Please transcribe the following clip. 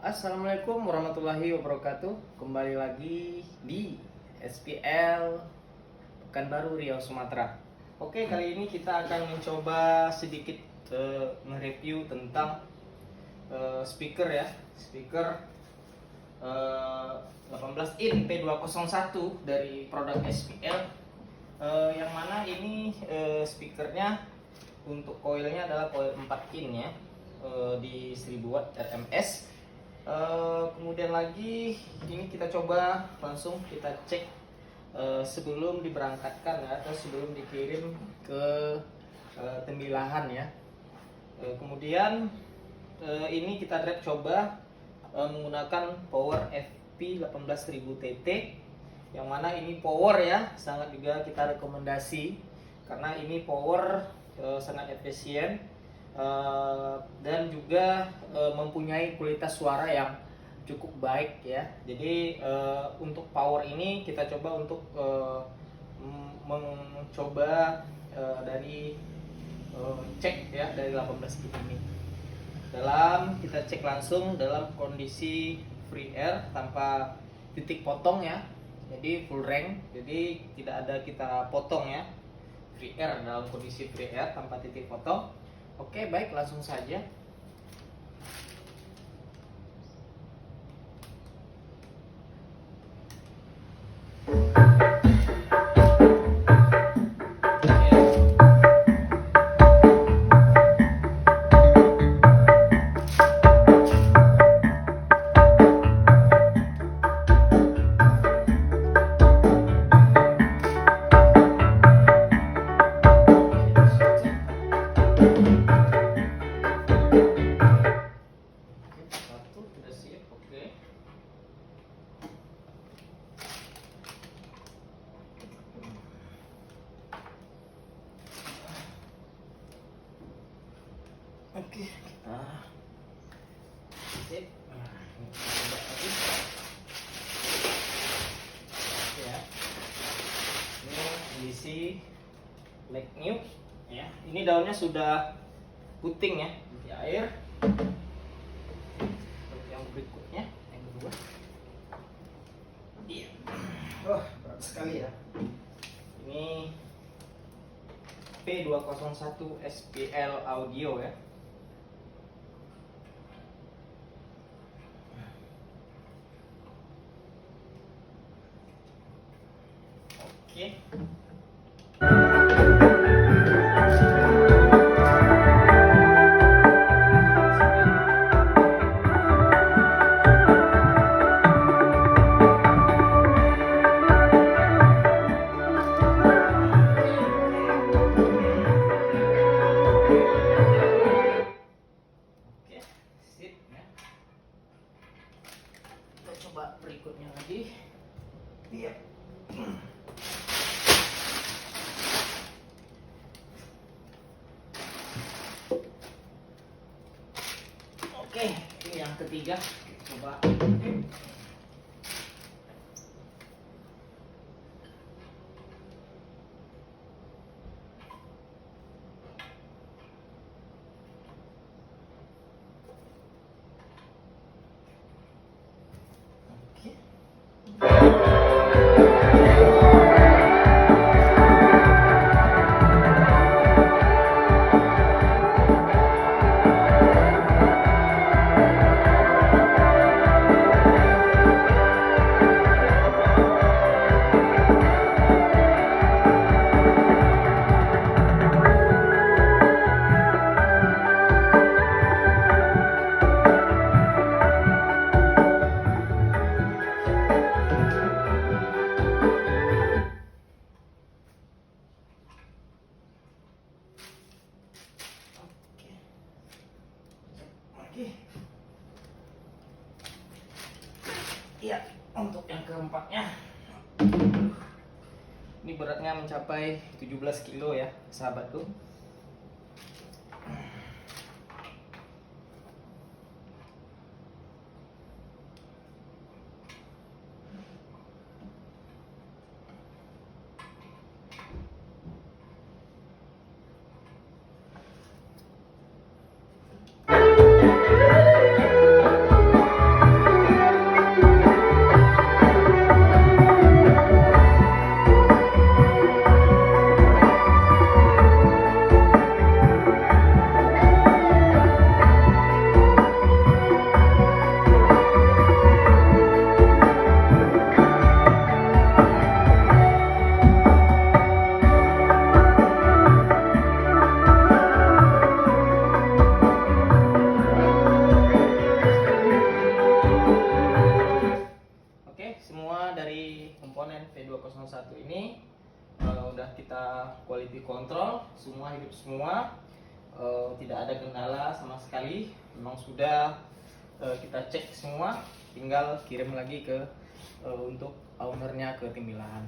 Assalamualaikum warahmatullahi wabarakatuh. Kembali lagi di SPL Pekanbaru Riau Sumatera. Oke, kali ini kita akan mencoba sedikit nge-review tentang speaker ya. Speaker 18 in P201 dari produk SPL. Yang mana ini speakernya untuk koilnya adalah koil 4 in ya, di 1000 watt RMS. Kemudian lagi ini kita coba langsung kita cek sebelum diberangkatkan ya, atau sebelum dikirim ke tembilahan ya. Kemudian ini kita coba menggunakan power FP 18.000 TT, yang mana ini power ya sangat juga kita rekomendasi karena ini power sangat efisien. Dan juga mempunyai kualitas suara yang cukup baik ya. Jadi untuk power ini kita coba untuk mencoba dari cek ya dari 18 kit ini. Kita cek langsung dalam kondisi free air tanpa titik potong ya. Jadi full rank. Jadi tidak ada kita potong ya. Free air dalam kondisi free air tanpa titik potong. Oke, baik, langsung saja. Oke, kita sip. Nah, ini kita coba lagi. Oke ya. Ini kondisi black new ya. Ini daunnya sudah puting ya di air. Untuk yang berikutnya, yang kedua. Iya. Berat sekali ya. Ini P201 SPL audio ya. Oke. Oke, sip ya. Kita coba berikutnya lagi. Iya. Oke, ini yang ketiga. Coba. Oke. Oke. Iya, untuk yang keempatnya. Ini beratnya mencapai 17 kilo ya, sahabatku. quality control, semua hidup semua, tidak ada kendala sama sekali. Memang sudah kita cek semua, tinggal kirim lagi ke untuk ownernya ke Timilan.